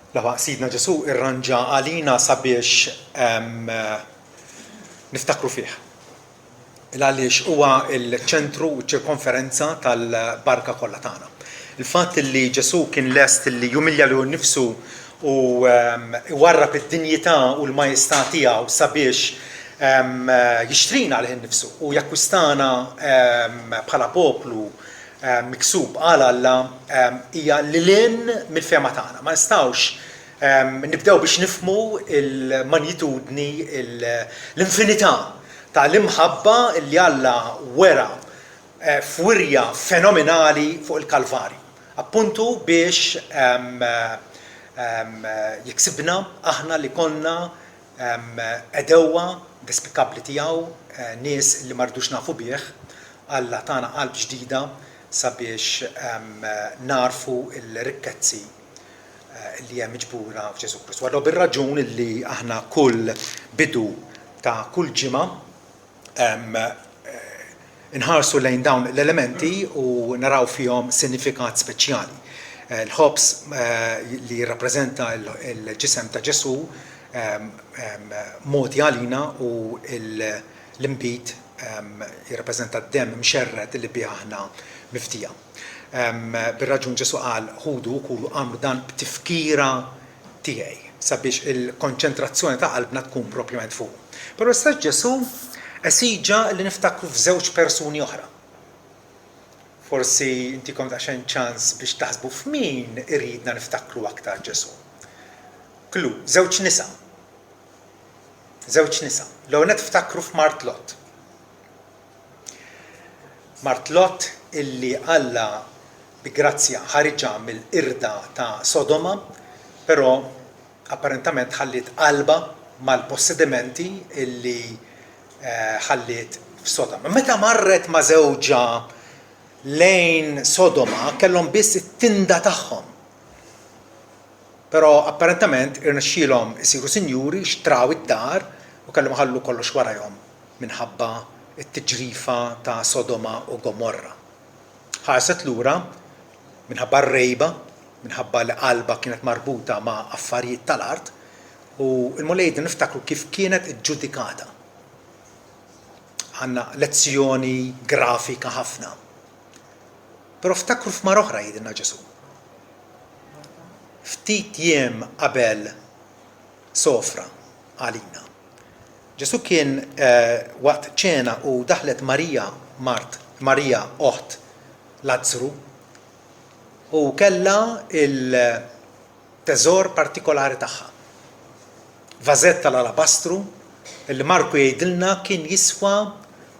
Lawa Sidna Ġesu irranġa għalina sabiex niftakru fih. Għaliex huwa l-ċentru u ċirkonferenza tal-barka kollha tagħna. Il-fatt li Ġesu kien lest li jumilja lil nnifsu u warrab id-dinjità u l-majestà tiegħu sabiex jixtrina lih innifsu u jakkwistana bħala poplu miksub għal Alla hija lilin mill-fehma tagħna. Ma nistgħux nibdew biex nifhmu il-manjitudni, l-infinità tal-imħabba li Alla wera f'wirja fenomenali fuq il-Kalvarju. Appuntu biex jiksibna aħna li konna edewwa despikabbli tiegħu, nies li mardux nafu bih, Alla tagħna qalb ġdida sabiex narfu il-rikkezzi li hemm miġbura f'Ġesu Kristu. Għallu bir-raġun li aħna kull bidu ta' kull ġimgħa inħarsu lejn dawn l-elementi u naraw fihom sinifikat speċjali. Il-ħobs li jirrappreżenta il-ġisem ta' Ġesu moti għalina u l-imbit jirrappreżenta d-demm mxerred li bih aħna miftija. Bir-raġun Ġesu qal ħudu kulu għamlu dan b'tifkira tiegħi sabiex il-konċentrazzjoni ta' qalbna tkun propjament fuq. Però issa Ġesu esiġa li niftakru f'żewġ persuni oħra. Forsi intikom daqsxejn ċans biex taħsbu f'min iridna niftakru aktar Ġesu. Klu, żewġ nisa. Żewġ nisa. L-ewwel niftakru f'Mart Lot. Mart Lot illi Alla bi grazzja ħariġha mill-irda ta' Sodoma, però apparentament ħallit qalba mal-possedimenti illi ħallit f'Sodoma. Meta marret ma' żewġa lejn Sodoma kellhom biss it-tinda tagħhom. Però apparentament irnexxielhom isiru sinjuri, xtraw id-dar u kellhom ħallu kollox warahom minħabba it-tiġrifa ta' Sodoma u Gomorra. Ħarset lura minħabba r-rejba, minħabba li qalba kienet marbuta ma' affarijiet tal-art u l-mulejdi niftakru kif kienet iġġudikata. Għandna lezzjoni grafika ħafna. Però ftakru f'mar oħra jgħidilna Ġesu. Ftit jiem qabel sofra għalina. Ġesu kien waqt ċena u daħlet Marija oħt Lazzru u kellha il-teżor partikolari tagħha. Vażett tal-alabastru illi Marku jgħidilna kien jiswa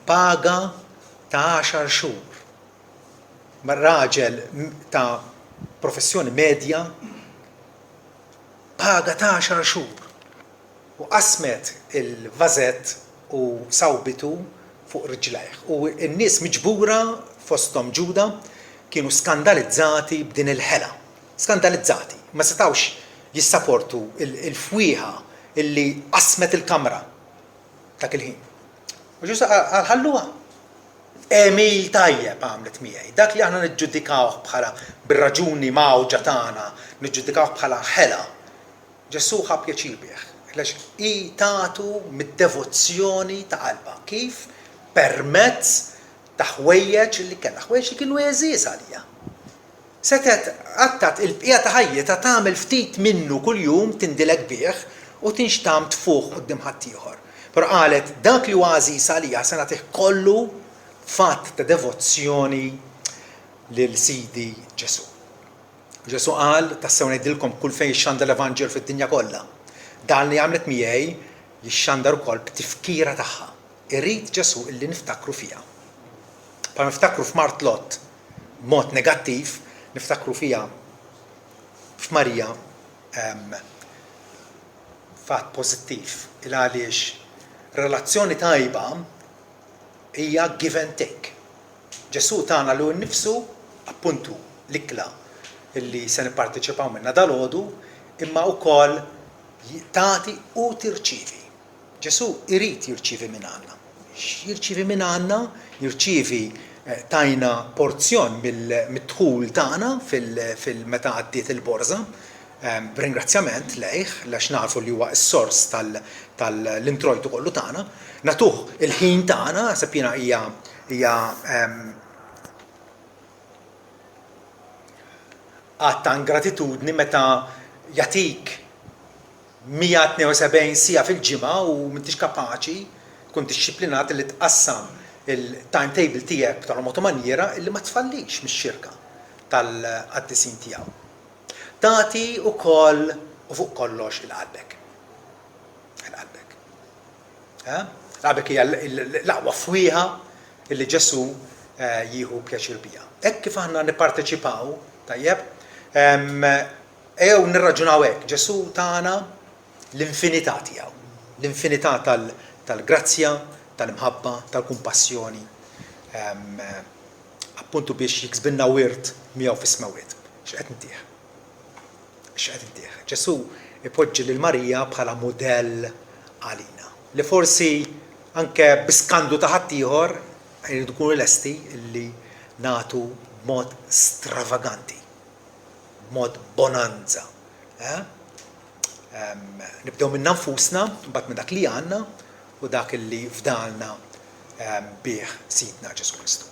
paga ta' 10 xhur. Raġel ta' professjoni medja paga ta' 10 xhur. U qasmet il-vażett u sawbitu fuq riġlejh. U n-nies miġbura fosthom Ġuda kienu skandalizzati b'din il-ħela. Skandalizzati. Ma setawx jissapportu il-fwieħa illi qasmet il-kamra dak il-ħin. U Ġesu ħalluha. Emil tajjeb għamlet miegħi. Dak li aħna niġġudikawh bħala bir-raġuni mawġa tagħna, niġġudikawh bħala ħela. Ġesu ħa pjaċir bih. Għaliex hi tagħtu mid-devozzjoni ta' qalba. Kif? Permezz ta' ħwejjeġ li kellha ħwejjeġ li kienu eżiż għalija. Setet għattat il-bqija ta' ħajjeta tagħmel ftit minnu kuljum tindilek bih u tinxtam tfuq quddiem ħadd ieħor. Però qalet dak li huwa għażiż għalija se nagħtih kollu fatt ta' devozzjoni lil Sidi Ġesu. Ġesu qal tassew ngħidilkom kull fejn jixxandar l-Evanġel fid-dinja kollha. Dan li għamlet miegħi jixxandar ukoll b'tifkira tagħha. Irrid Ġesu illi niftakru fiha. Pa niftakru f'Mart Lot b'mod negattiv, niftakru fiha f'Marija fatt pożittiv il għaliex relazzjoni tajba hija give and take. Ġesu tagħna lu nnifsu appuntu l-ikla illi se nipparteċipaw minnha dalgħodu imma wkoll tagħti u tirċievi. Ġesu irid jirċievi minn għandna. Jirċievi minn għandna, jirċievi tajna porzjon mill-dħul tagħna fil-meta għaddiet il-borża, b'ringrazzjament lejh, għax nafu li huwa s-sors tal-introjtu kollu tagħna, natuh il-ħin tagħna, naħseb jiena hija għatt ta' ingratitudni meta jagħtik 172 siegħa fil-ġimgħa u m'intix kapaċi tkun dixxiplinat li tqassam il-timetable tiegħek tal-mod maniera illi ma tfallix mix-xirka tal-qaddisin tiegħu. Tagħti wkoll u fuq kollox il-qalbek. Il-qalbek. Il-qalbek hija l-aqwa fwieħa illi Ġesu jieħu pjaċir biha. Hekk kif aħna nipparteċipaw, tajjeb, nirraġunaw hekk, Ġesu tagħna l-infinità tiegħu, l-infinità tal-grazzja, tal-imħabba, tal-kumpassjoni, appuntu biex jiksbinna wirt miegħu fis-smawiet. X'qed intih. Ġesu ipoġġi lil Marija bħala modell għalina. Li forsi anke b'iskandu ta' ħaddieħor jridu nkunu lesti li nagħtu b'mod stravaganti, b'mod bonanza. Nibdew minn nfusna, mbagħad minn dak li għandna u dak li fdalna bih Sidna Ġesu Kristu.